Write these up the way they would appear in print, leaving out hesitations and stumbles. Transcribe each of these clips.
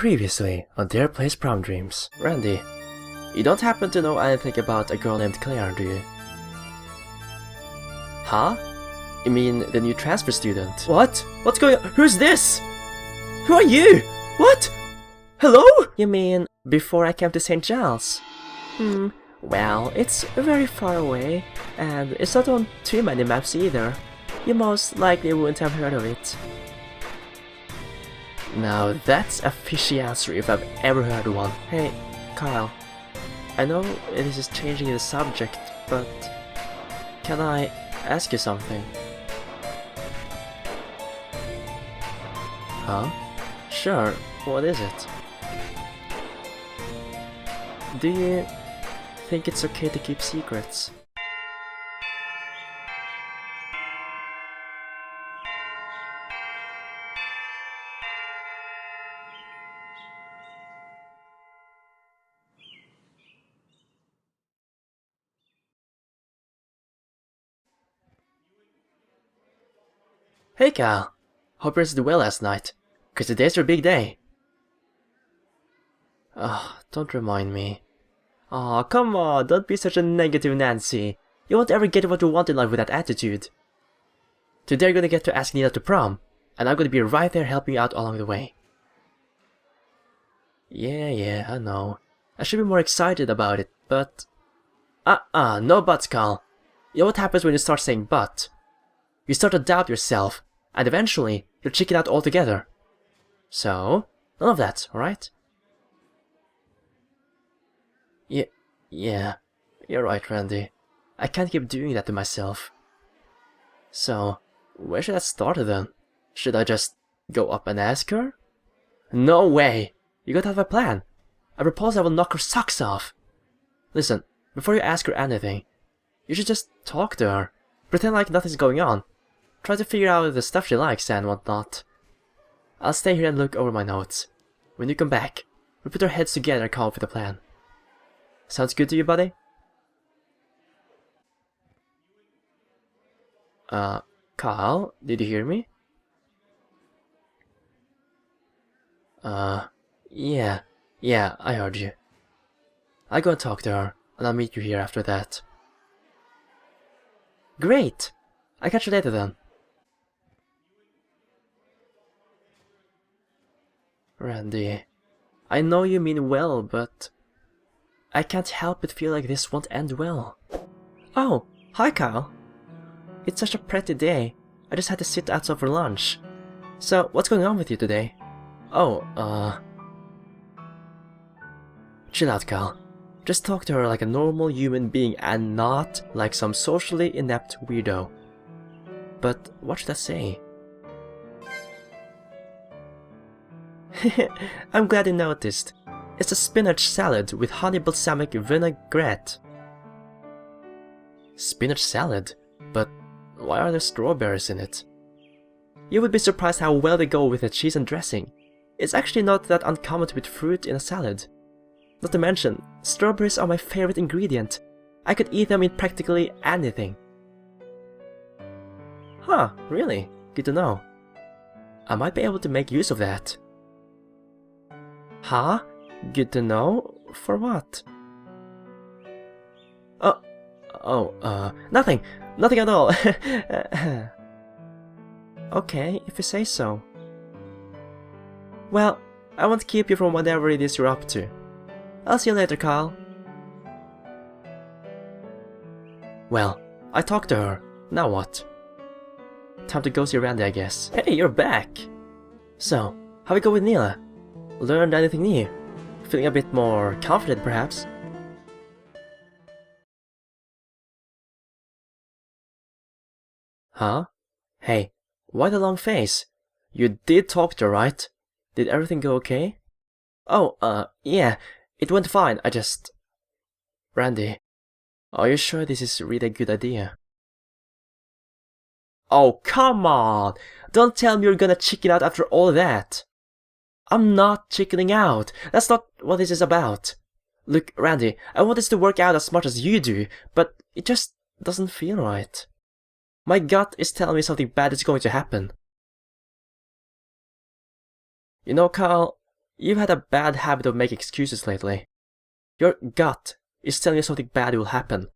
Previously on Their Place Prom Dreams. Randy, you don't happen to know anything about a girl named Claire, do you? Huh? You mean the new transfer student? What? What's going on? Who's this? Who are you? What? Hello? You mean before I came to St. Giles? Well, it's very far away, and it's not on too many maps either. You most likely wouldn't have heard of it. Now that's a fishy answer if I've ever heard one. Hey, Kyle. I know this is changing the subject, but can I ask you something? Huh? Sure, what is it? Do you think it's okay to keep secrets? Hey Cal, hope you rested well last night, cause today's your big day. Don't remind me. Come on, don't be such a negative Nancy. You won't ever get what you want in life with that attitude. Today you're gonna get to ask Neela to prom, and I'm gonna be right there helping you out along the way. Yeah, I know. I should be more excited about it, but... no buts, Cal. You know what happens when you start saying but? You start to doubt yourself, and eventually, you'll chicken out altogether. So, none of that, alright? Yeah, you're right, Randy. I can't keep doing that to myself. So, where should I start then? Should I just go up and ask her? No way! You gotta have a plan. I propose I will knock her socks off. Listen, before you ask her anything, you should just talk to her. Pretend like nothing's going on. Try to figure out the stuff she likes and whatnot. I'll stay here and look over my notes. When you come back, we'll put our heads together and come up with a plan. Sounds good to you, buddy? Kyle, did you hear me? Yeah, I heard you. I'll go and talk to her, and I'll meet you here after that. Great! I'll catch you later then. Randy, I know you mean well, but I can't help but feel like this won't end well. Oh, hi Kyle. It's such a pretty day. I just had to sit outside for lunch. So, what's going on with you today? Chill out, Kyle. Just talk to her like a normal human being and not like some socially inept weirdo. But what should I say? I'm glad you noticed. It's a spinach salad with honey balsamic vinaigrette. Spinach salad? But why are there strawberries in it? You would be surprised how well they go with the cheese and dressing. It's actually not that uncommon to put fruit in a salad. Not to mention, strawberries are my favorite ingredient. I could eat them in practically anything. Huh, really? Good to know. I might be able to make use of that. Huh? Good to know? For what? Nothing! Nothing at all! Okay, if you say so. Well, I won't keep you from whatever it is you're up to. I'll see you later, Kyle. Well, I talked to her. Now what? Time to go see Randy, I guess. Hey, you're back! So, how we go with Neela? Learned anything new? Feeling a bit more confident, perhaps? Huh? Hey, why the long face? You did talk to her, right? Did everything go okay? Yeah, it went fine, I just... Randy, are you sure this is really a good idea? Oh, come on! Don't tell me you're gonna chicken out after all that! I'm not chickening out. That's not what this is about. Look, Randy, I want this to work out as much as you do, but it just doesn't feel right. My gut is telling me something bad is going to happen. You know, Kyle, You've had a bad habit of making excuses lately. Your gut is telling you something bad will happen.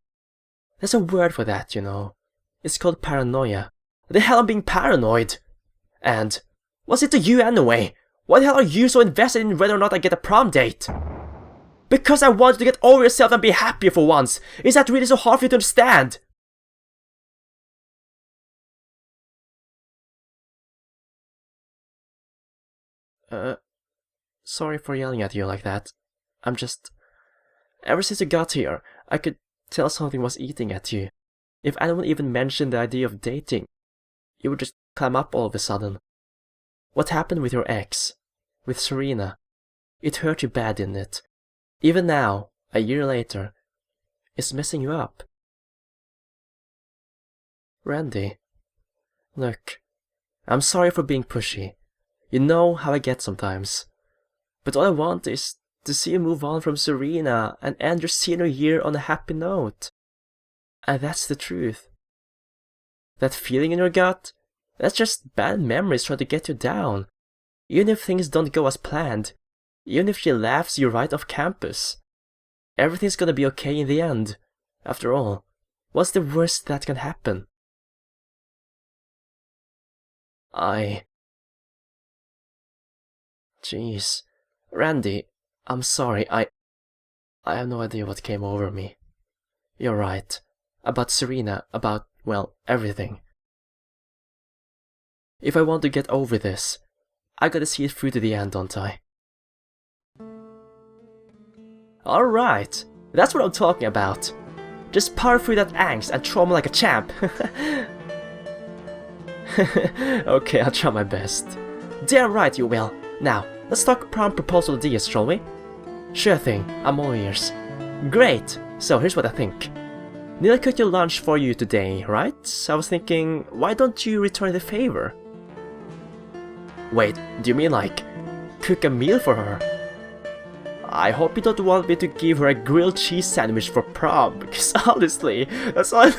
There's a word for that, you know. It's called paranoia. The hell I'm being paranoid! And what's it to you anyway? Why the hell are you so invested in whether or not I get a prom date? Because I want you to get over yourself and be happy for once! Is that really so hard for you to understand? Sorry for yelling at you like that. I'm just... Ever since you got here, I could tell something was eating at you. If anyone even mentioned the idea of dating, you would just climb up all of a sudden. What happened with your ex? With Serena? It hurt you bad, didn't it? Even now, a year later, it's messing you up. Randy, look, I'm sorry for being pushy. You know how I get sometimes. But all I want is to see you move on from Serena and end your senior year on a happy note. And that's the truth. That feeling in your gut, that's just bad memories trying to get you down. Even if things don't go as planned, even if she laughs you right off campus, everything's gonna be okay in the end. After all, what's the worst that can happen? Jeez. Randy, I'm sorry, I have no idea what came over me. You're right. About Serena, about, well, everything. If I want to get over this, I gotta see it through to the end, don't I? Alright, that's what I'm talking about. Just power through that angst and trauma like a champ. Okay, I'll try my best. Damn right you will. Now, let's talk prom proposal ideas, shall we? Sure thing, I'm all ears. Great, so here's what I think. Neela cooked your lunch for you today, right? I was thinking, why don't you return the favor? Wait, do you mean like, cook a meal for her? I hope you don't want me to give her a grilled cheese sandwich for prom, because honestly, that's all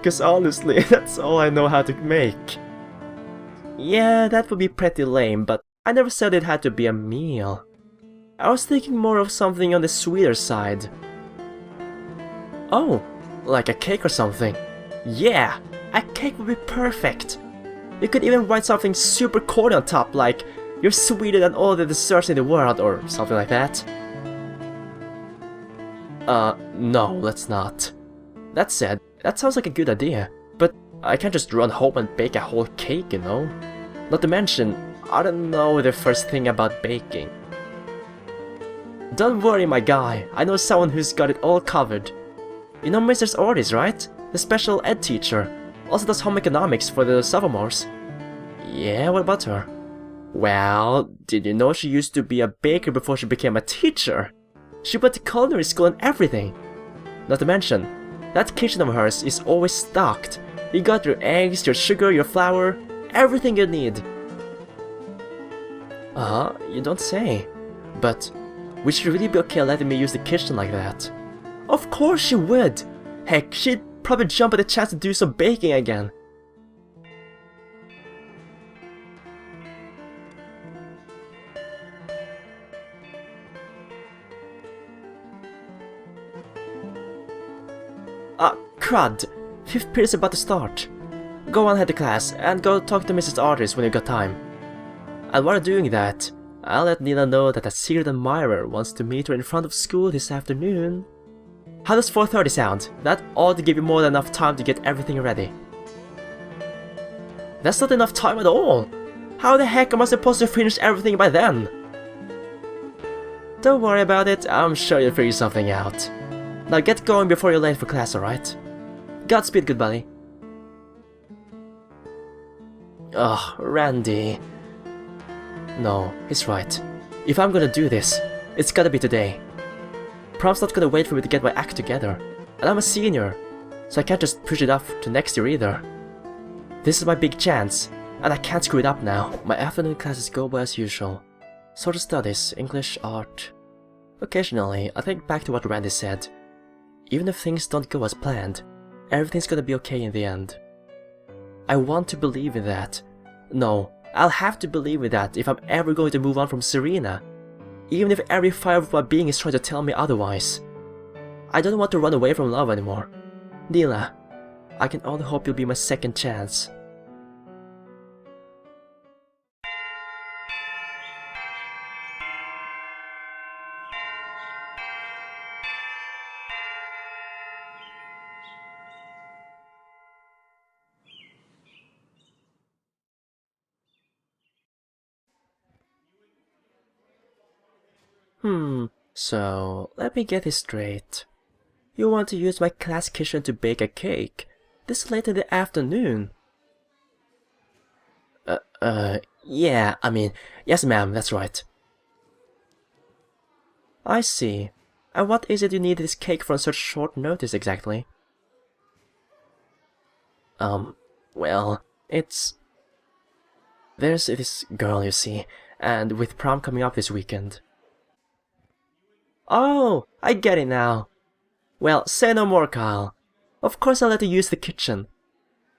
that's all I know how to make. Yeah, that would be pretty lame, but I never said it had to be a meal. I was thinking more of something on the sweeter side. Oh, like a cake or something. Yeah, a cake would be perfect. You could even write something super corny on top, like, "You're sweeter than all the desserts in the world," or something like that. No, let's not. That said, that sounds like a good idea, but I can't just run home and bake a whole cake, you know? Not to mention, I don't know the first thing about baking. Don't worry, my guy, I know someone who's got it all covered. You know Mrs. Ortiz, right? The special ed teacher. Also does home economics for the sophomores. Yeah, what about her? Well, did you know she used to be a baker before she became a teacher? She went to culinary school and everything. Not to mention, that kitchen of hers is always stocked. You got your eggs, your sugar, your flour, everything you need. You don't say. But would she really be okay letting me use the kitchen like that? Of course she would! Heck, she'd probably jump at the chance to do some baking again. Crud! 5th period's about to start. Go on ahead to class, and go talk to Mrs. Ortiz when you got time. And while you're doing that, I'll let Neela know that a secret admirer wants to meet her in front of school this afternoon. How does 4:30 sound? That ought to give you more than enough time to get everything ready. That's not enough time at all! How the heck am I supposed to finish everything by then? Don't worry about it, I'm sure you'll figure something out. Now get going before you're late for class, alright? Godspeed, good buddy. Ugh, Randy. No, he's right. If I'm gonna do this, it's gotta be today. Prom's not gonna wait for me to get my act together, and I'm a senior, so I can't just push it off to next year either. This is my big chance, and I can't screw it up now. My afternoon classes go by as usual. Social studies, English, art. Occasionally, I think back to what Randy said. Even if things don't go as planned, everything's gonna be okay in the end. I want to believe in that. No, I'll have to believe in that if I'm ever going to move on from Serena, even if every fibre of my being is trying to tell me otherwise. I don't want to run away from love anymore. Neela, I can only hope you'll be my second chance. So let me get this straight. You want to use my class kitchen to bake a cake this late in the afternoon? Yeah, I mean, yes ma'am, that's right. I see. And what is it you need this cake for on such short notice exactly? Well, there's this girl, you see, and with prom coming up this weekend. Oh, I get it now. Well, say no more, Kyle. Of course I'll let you use the kitchen.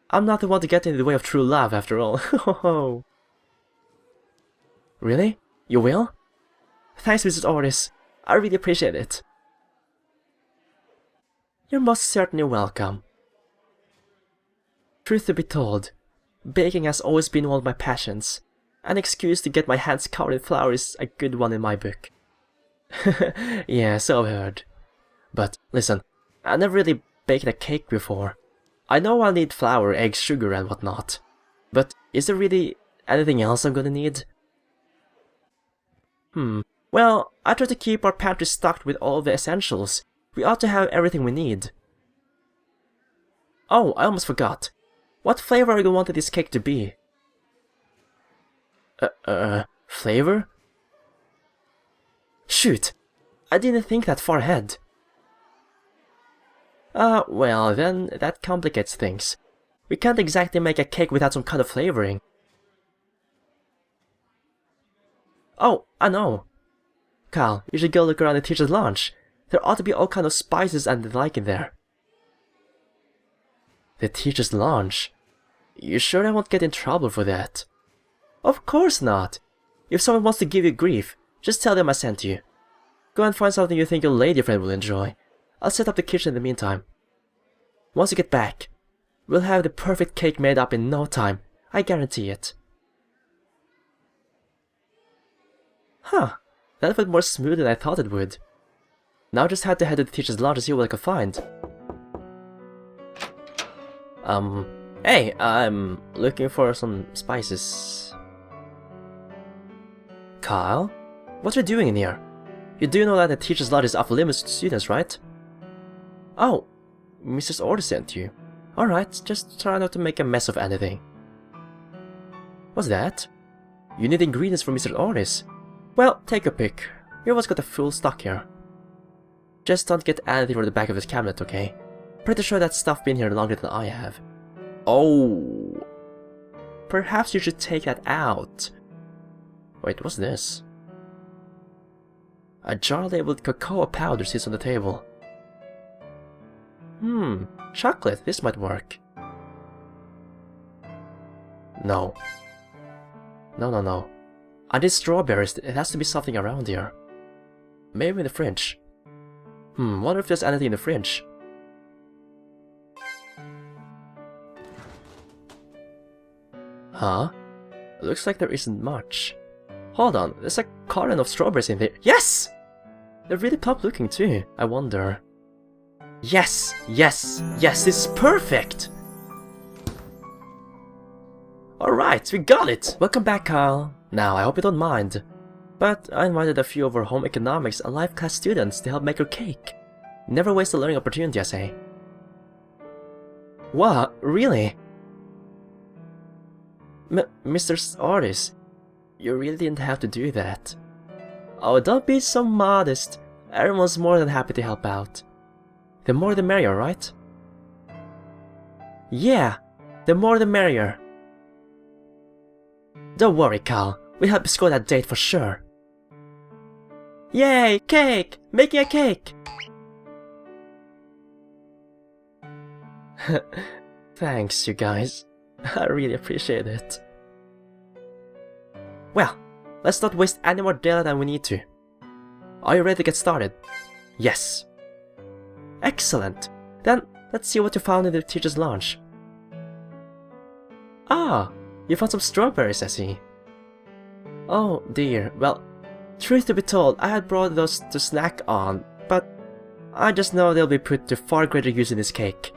I'm not the one to get in the way of true love, after all. Really? You will? Thanks, Mrs. Orris. I really appreciate it. You're most certainly welcome. Truth to be told, baking has always been one of my passions. An excuse to get my hands covered in flour is a good one in my book. Yeah, so I've heard. But listen, I've never really baked a cake before. I know I'll need flour, eggs, sugar and whatnot. But is there really anything else I'm gonna need? Well, I try to keep our pantry stocked with all the essentials. We ought to have everything we need. Oh, I almost forgot. What flavor are you wanting this cake to be? Flavor? Shoot! I didn't think that far ahead. Well, then that complicates things. We can't exactly make a cake without some kind of flavoring. Oh, I know. Kyle, you should go look around the teacher's lounge. There ought to be all kinds of spices and the like in there. The teacher's lounge? You sure I won't get in trouble for that? Of course not. If someone wants to give you grief, just tell them I sent you. Go and find something you think your lady friend will enjoy. I'll set up the kitchen in the meantime. Once you get back, we'll have the perfect cake made up in no time. I guarantee it. Huh, that went more smooth than I thought it would. Now I just had to head to the teacher's lounge to see what I could find. Hey, I'm looking for some spices. Kyle? What are you doing in here? You do know that the teacher's lounge is off limits to students, right? Oh, Mrs. Order sent you. Alright, just try not to make a mess of anything. What's that? You need ingredients from Mr. Orris. Well, take a pick. We always got a full stock here. Just don't get anything from the back of this cabinet, okay? Pretty sure that stuff been here longer than I have. Oh. Perhaps you should take that out. Wait, what's this? A jar labeled cocoa powder sits on the table. Chocolate, this might work. No. No. I need strawberries, it has to be something around here. Maybe in the fridge. Wonder if there's anything in the fridge. Huh? Looks like there isn't much. Hold on, there's a carton of strawberries in there. Yes! They're really plump looking too, I wonder. Yes, this is perfect! Alright, we got it! Welcome back, Kyle. Now, I hope you don't mind, but I invited a few of our home economics and life class students to help make your cake. Never waste a learning opportunity, I say. What? Really? Mr. Artist, you really didn't have to do that. Oh, don't be so modest. Everyone's more than happy to help out. The more the merrier, right? Yeah, the more the merrier. Don't worry, Cal. We'll help you score that date for sure. Yay, cake! Making a cake! Thanks, you guys. I really appreciate it. Well, let's not waste any more daylight than we need to. Are you ready to get started? Yes. Excellent. Then, let's see what you found in the teacher's lunch. Ah, you found some strawberries, I see. Oh dear, well, truth to be told, I had brought those to snack on, but I just know they'll be put to far greater use in this cake.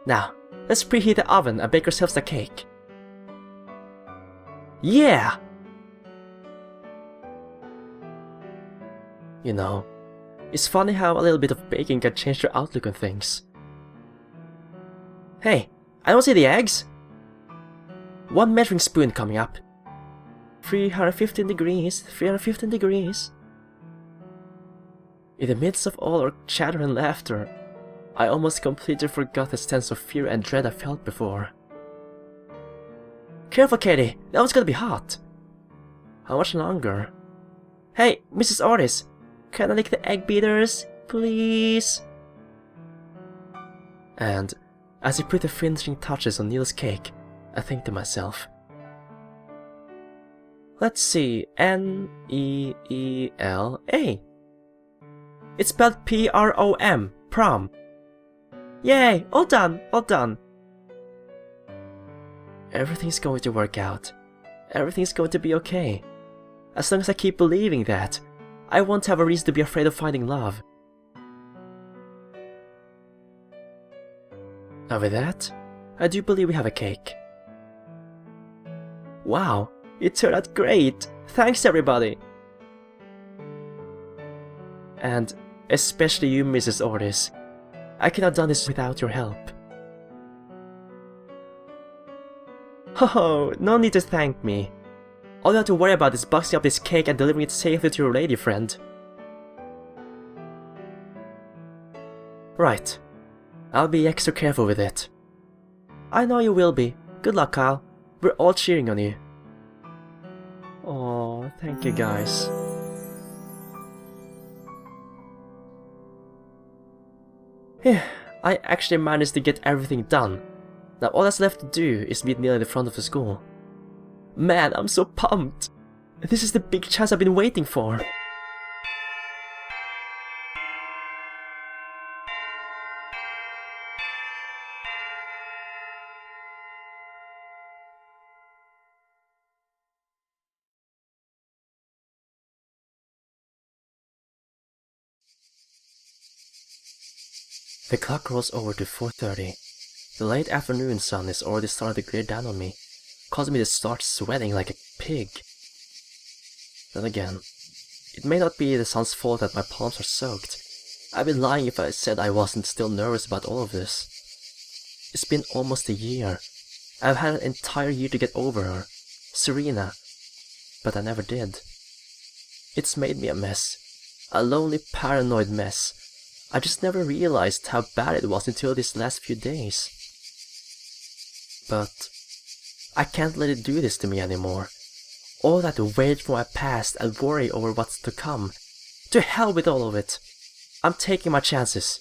Now, let's preheat the oven and bake ourselves a cake. Yeah! You know, it's funny how a little bit of baking can change your outlook on things. Hey, I don't see the eggs! 1 measuring spoon coming up. 315 degrees, 315 degrees. In the midst of all our chatter and laughter, I almost completely forgot the sense of fear and dread I felt before. Careful, Katie, that one's gonna be hot. How much longer? Hey, Mrs. Otis, can I lick the egg beaters, please? And as I put the finishing touches on Neela's cake, I think to myself, let's see, N-E-E-L-A. It's spelled P-R-O-M, prom. Yay, all done, all done. Everything's going to work out. Everything's going to be okay. As long as I keep believing that, I won't have a reason to be afraid of finding love. And with that, I do believe we have a cake. Wow, it turned out great! Thanks everybody! And especially you, Mrs. Otis. I could have done this without your help. Oh, no need to thank me. All you have to worry about is boxing up this cake and delivering it safely to your lady friend. Right. I'll be extra careful with it. I know you will be. Good luck, Kyle. We're all cheering on you. Oh, thank you guys. I actually managed to get everything done. Now all that's left to do is meet Neela in the front of the school. Man, I'm so pumped! This is the big chance I've been waiting for! The clock rolls over to 4:30. The late afternoon sun is already starting to glare down on me, causing me to start sweating like a pig. Then again, it may not be the sun's fault that my palms are soaked. I'd be lying if I said I wasn't still nervous about all of this. It's been almost a year. I've had an entire year to get over her, Serena, but I never did. It's made me a mess. A lonely, paranoid mess. I just never realized how bad it was until these last few days. But I can't let it do this to me anymore. All that weight from my past and worry over what's to come. To hell with all of it. I'm taking my chances.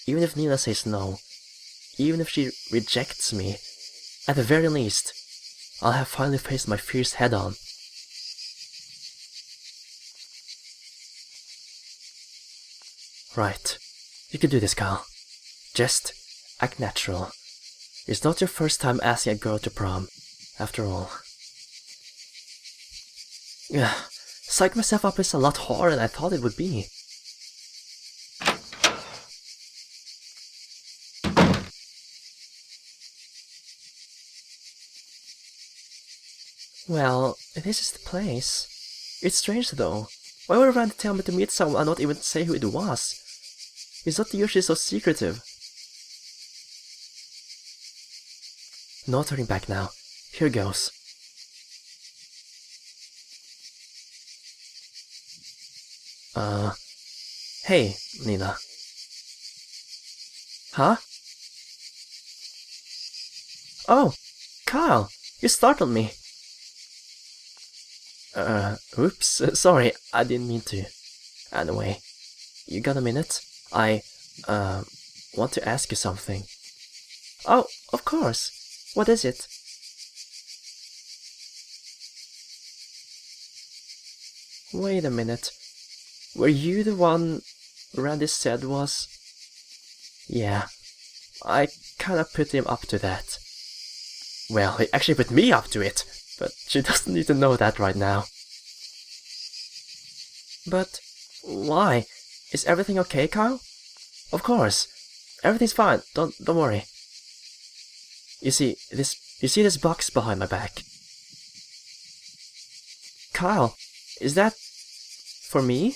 Even if Neela says no, even if she rejects me, at the very least, I'll have finally faced my fears head on. Right, you can do this, Kyle. Just act natural. It's not your first time asking a girl to prom, after all. Psyching myself up is a lot harder than I thought it would be. Well, this is the place. It's strange though. Why would Randy tell me to meet someone and not even say who it was? He's not usually so secretive. No turning back now. Here goes. Hey, Neela. Huh? Oh, Kyle, you startled me. Oops, sorry, I didn't mean to. Anyway, you got a minute? I, want to ask you something. Oh, of course. What is it? Wait a minute. Were you the one Randy said was... Yeah, I kinda put him up to that. Well, he actually put me up to it, but she doesn't need to know that right now. But why? Is everything okay, Kyle? Of course. Everything's fine. Don't worry. You see this box behind my back? Kyle, is that for me?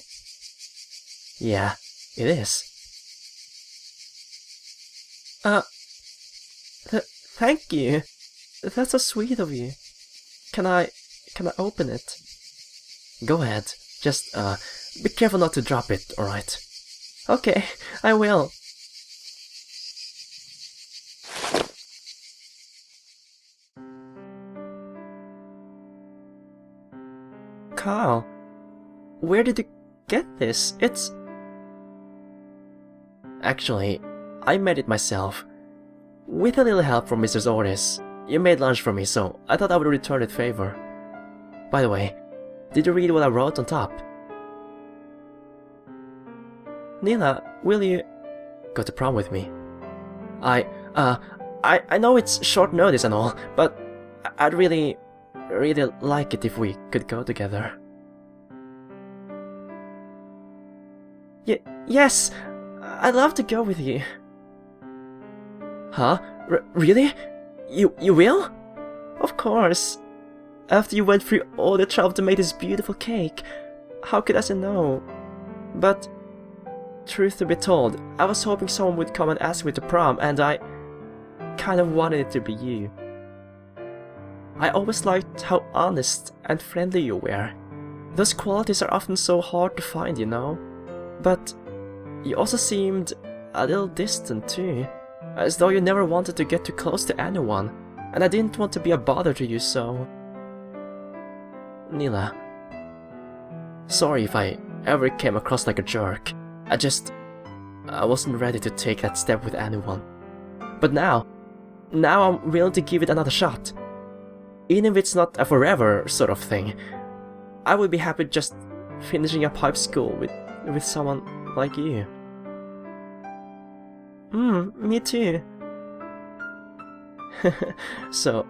Yeah, it is. Thank you. That's so sweet of you. Can I open it? Go ahead. Just, be careful not to drop it, alright? Okay, I will. Kyle, where did you get this? It's... Actually, I made it myself. With a little help from Mrs. Ortiz. You made lunch for me, so I thought I would return the favor. By the way, did you read what I wrote on top? Neela, will you go to prom with me? I know it's short notice and all, but I'd really like it if we could go together. Yes, I'd love to go with you. Huh? Really? You will? Of course. After you went through all the trouble to make this beautiful cake, how could I say no? But, truth to be told, I was hoping someone would come and ask me to prom, and I kind of wanted it to be you. I always liked how honest and friendly you were. Those qualities are often so hard to find, you know? But you also seemed a little distant too, as though you never wanted to get too close to anyone, and I didn't want to be a bother to you, so... Neela, sorry if I ever came across like a jerk. I wasn't ready to take that step with anyone. But now I'm willing to give it another shot. Even if it's not a forever sort of thing, I would be happy just finishing up high school with someone like you. Me too. So,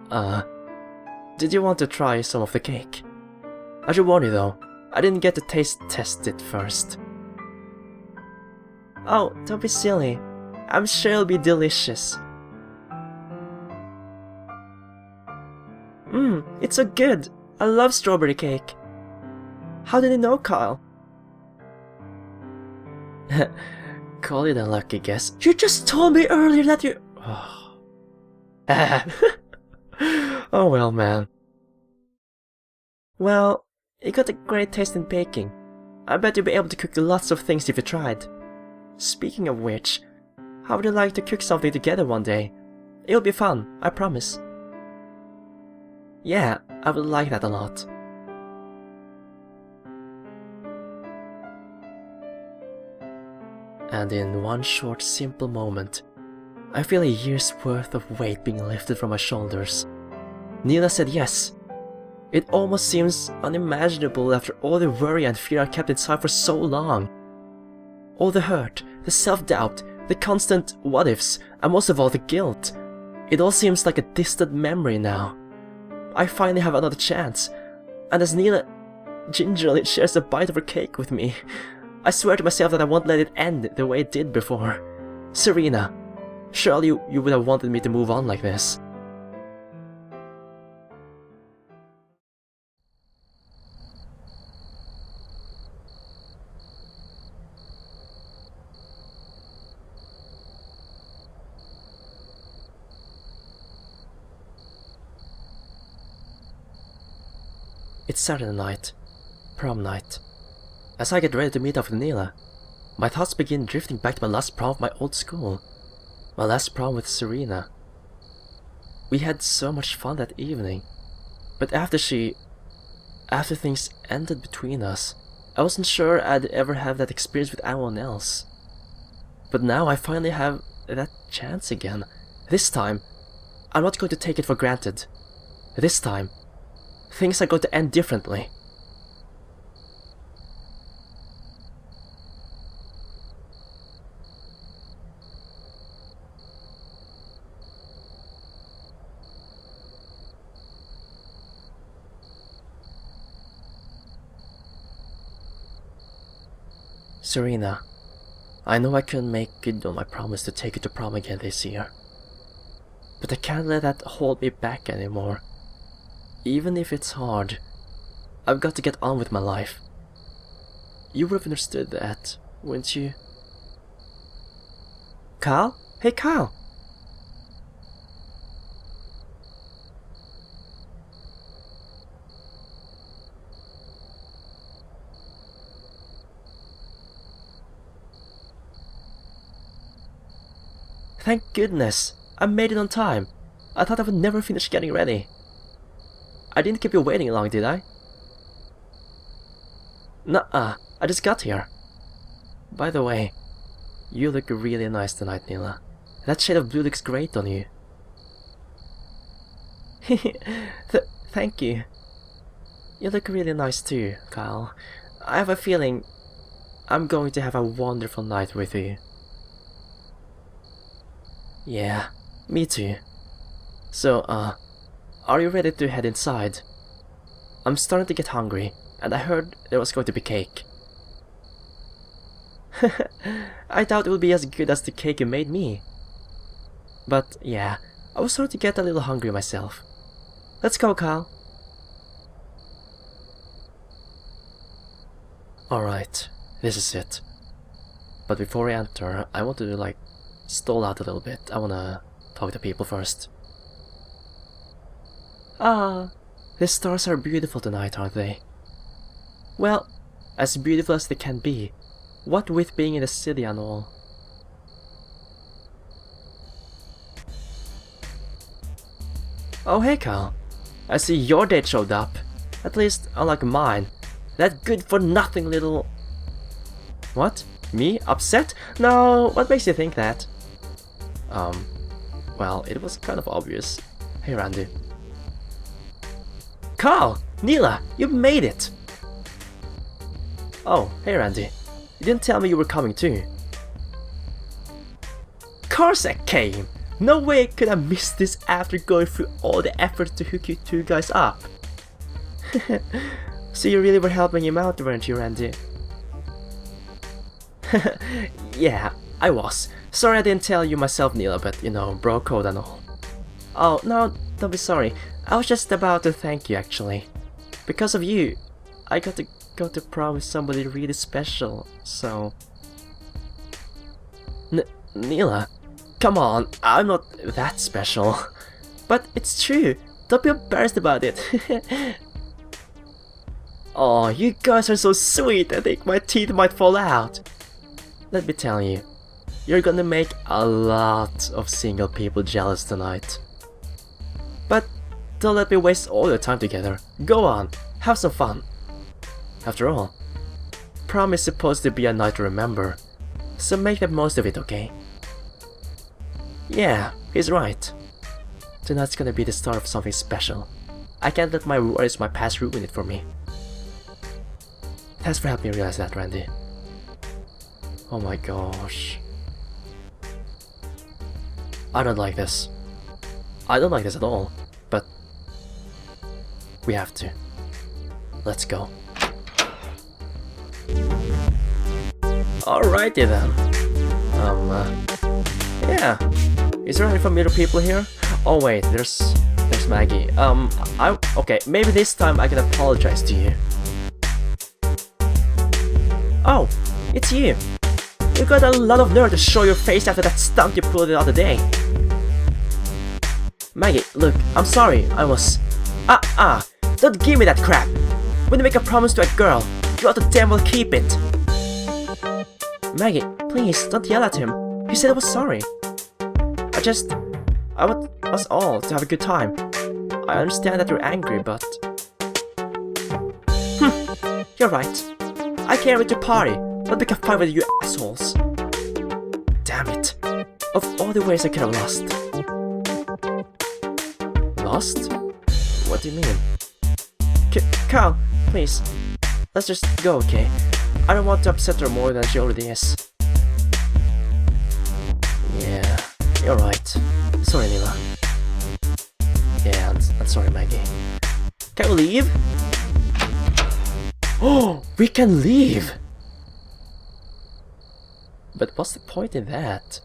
did you want to try some of the cake? I should warn you though, I didn't get to taste test it first. Oh, don't be silly. I'm sure it'll be delicious. It's so good. I love strawberry cake. How did you know, Kyle? Call it a lucky guess. You just told me earlier that you... Oh well, man. Well, you got a great taste in baking. I bet you'll be able to cook lots of things if you tried. Speaking of which, how would you like to cook something together one day? It'll be fun, I promise. Yeah, I would like that a lot. And in one short, simple moment, I feel a year's worth of weight being lifted from my shoulders. Neela said yes. It almost seems unimaginable after all the worry and fear I kept inside for so long. All the hurt, the self-doubt, the constant what-ifs, and most of all the guilt. It all seems like a distant memory now. I finally have another chance, and as Neela gingerly shares a bite of her cake with me, I swear to myself that I won't let it end the way it did before. Serena, surely you would have wanted me to move on like this. It's Saturday night, prom night. As I get ready to meet up with Neela, my thoughts begin drifting back to my last prom with my old school. My last prom with Serena. We had so much fun that evening, but after things ended between us, I wasn't sure I'd ever have that experience with anyone else. But now I finally have that chance again. This time, I'm not going to take it for granted. This time, things are going to end differently. Serena, I know I couldn't make good on my promise to take you to prom again this year. But I can't let that hold me back anymore. Even if it's hard, I've got to get on with my life. You would have understood that, wouldn't you? Kyle? Hey, Kyle! Thank goodness! I made it on time! I thought I would never finish getting ready. I didn't keep you waiting long, did I? Nuh-uh, I just got here. By the way, you look really nice tonight, Neela. That shade of blue looks great on you. Thank you. You look really nice too, Kyle. I have a feeling I'm going to have a wonderful night with you. Yeah, me too. So, are you ready to head inside? I'm starting to get hungry, and I heard there was going to be cake. I doubt it would be as good as the cake you made me. But yeah, I was starting to get a little hungry myself. Let's go, Kyle. Alright, this is it. But before we enter, I want to stall out a little bit. I wanna talk to people first. Ah, the stars are beautiful tonight, aren't they? Well, as beautiful as they can be. What with being in the city and all. Oh hey Kyle, I see your date showed up. At least, unlike mine. That good-for-nothing little... What? Me? Upset? No, what makes you think that? Well, it was kind of obvious. Hey Randy. Carl! Neela! You made it! Oh, hey Randy. You didn't tell me you were coming too. Course I came! No way I could have missed this after going through all the effort to hook you two guys up. So you really were helping him out, weren't you, Randy? Yeah, I was. Sorry I didn't tell you myself, Neela, but you know, bro code and all. Oh, no, don't be sorry. I was just about to thank you, actually. Because of you, I got to go to prom with somebody really special, so... Neela, come on, I'm not that special. But it's true, don't be embarrassed about it. Oh, you guys are so sweet, I think my teeth might fall out. Let me tell you, you're gonna make a lot of single people jealous tonight. But don't let me waste all your time together. Go on, have some fun. After all, prom is supposed to be a night to remember, so make the most of it, okay? Yeah, he's right. Tonight's gonna be the start of something special. I can't let my worries, my past ruin it for me. Thanks for helping me realize that, Randy. Oh my gosh. I don't like this. I don't like this at all, but we have to. Let's go. Alrighty then. Yeah. Is there any familiar people here? Oh wait, there's Maggie. Okay, maybe this time I can apologize to you. Oh, it's you. You got a lot of nerve to show your face after that stunt you pulled the other day. Maggie, look, I'm sorry, I was... don't give me that crap! When you make a promise to a girl, you ought to damn well keep it! Maggie, please, don't yell at him. He said I was sorry. I want us all to have a good time. I understand that you're angry, but... You're right. I can't wait to party, but pick a fight with you assholes. Damn it. Of all the ways I could have lost. Lost? What do you mean? Carl, please. Let's just go, okay? I don't want to upset her more than she already is. Yeah, you're right. Sorry, Neela. Yeah, I'm sorry, Maggie. Can we leave? Oh, we can leave! But what's the point in that?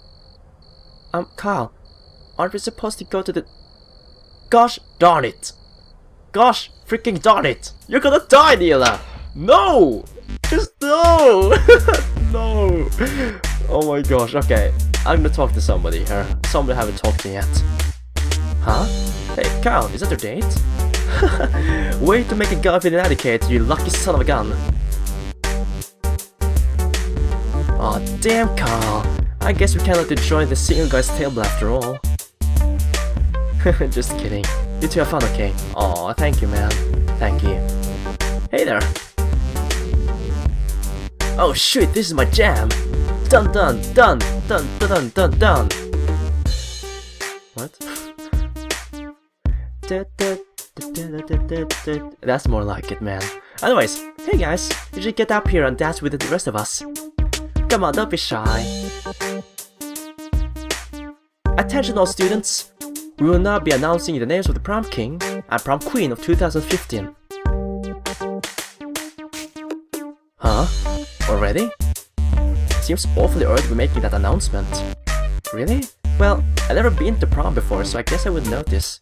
Kyle, aren't we supposed to go to the... Gosh darn it! Gosh freaking darn it! You're gonna die, Neela! No! Just no! No! Oh my gosh, okay. I'm gonna talk to somebody here. Somebody I haven't talked to yet. Huh? Hey, Kyle, is that your date? Way to make a guy feel inadequate, you lucky son of a gun. Aw, damn, Kyle. I guess we can't let you join the single guy's table after all. Just kidding. You two have fun, okay? Aw, thank you, man. Thank you. Hey there. Oh shoot, this is my jam. Dun dun dun dun dun dun dun dun. What? That's more like it, man. Anyways, hey guys, you should get up here and dance with the rest of us. Come on, don't be shy. Attention all students. We will now be announcing the names of the prom king and prom queen of 2015. Huh? Already? Seems awfully early to be making that announcement. Really? Well, I've never been to prom before, so I guess I would notice.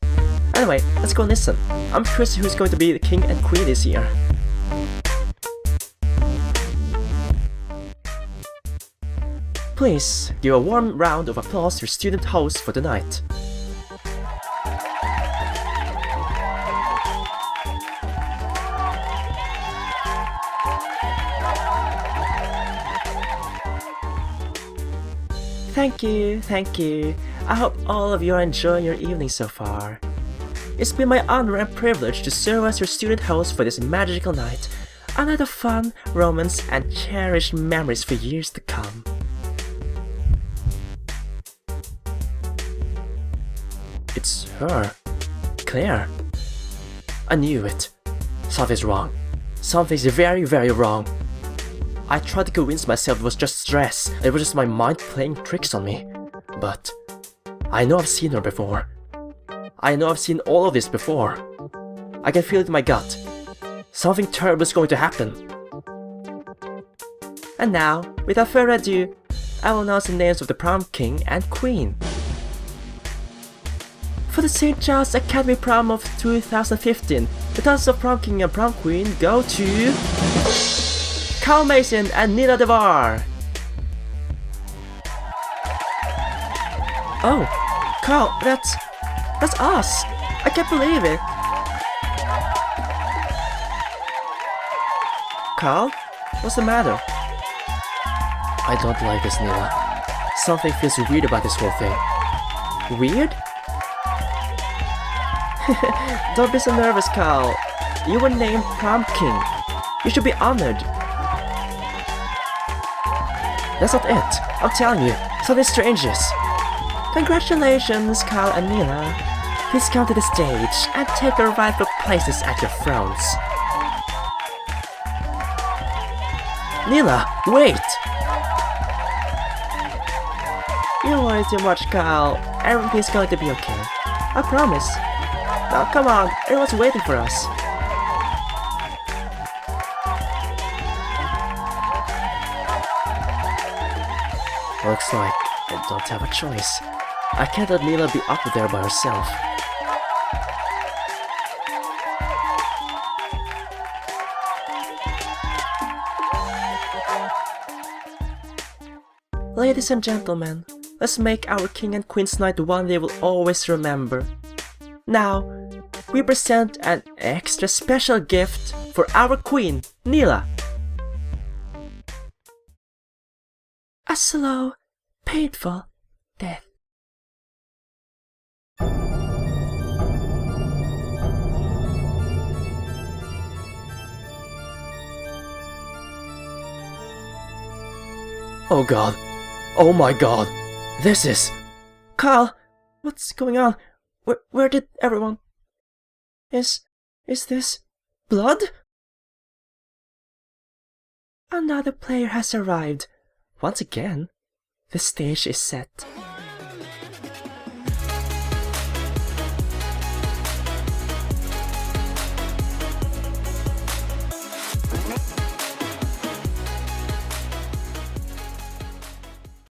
Anyway, let's go listen. I'm curious who's going to be the king and queen this year. Please give a warm round of applause to your student host for tonight. Thank you. I hope all of you are enjoying your evening so far. It's been my honor and privilege to serve as your student host for this magical night, a night of fun, romance, and cherished memories for years to come. It's her. Claire. I knew it. Something's wrong. Something's very, very wrong. I tried to convince myself it was just stress, it was just my mind playing tricks on me. But I know I've seen her before. I know I've seen all of this before. I can feel it in my gut. Something terrible is going to happen. And now, without further ado, I will announce the names of the prom king and queen. For the St. Giles Academy prom of 2015, the titles of prom king and prom queen go to... Kyle Mason and Neela Devar. Oh, Kyle, that's us. I can't believe it. Kyle, what's the matter? I don't like this, Neela. Something feels weird about this whole thing. Weird? Don't be so nervous, Kyle. You were named prom king. You should be honored. That's not it. I'm telling you, something strange is. Congratulations, Kyle and Neela. Please come to the stage and take your rightful places at your thrones. Neela, wait! You don't worry too much, Kyle. Everything's going to be okay. I promise. Now come on, everyone's waiting for us. Looks like I don't have a choice. I can't let Neela be up there by herself. Ladies and gentlemen, let's make our king and queen's night one they will always remember. Now, we present an extra special gift for our queen, Neela. A slow, painful death. Oh god. Oh my god. This is... Kyle, what's going on? Where did everyone... Is this... blood? Another player has arrived. Once again, the stage is set.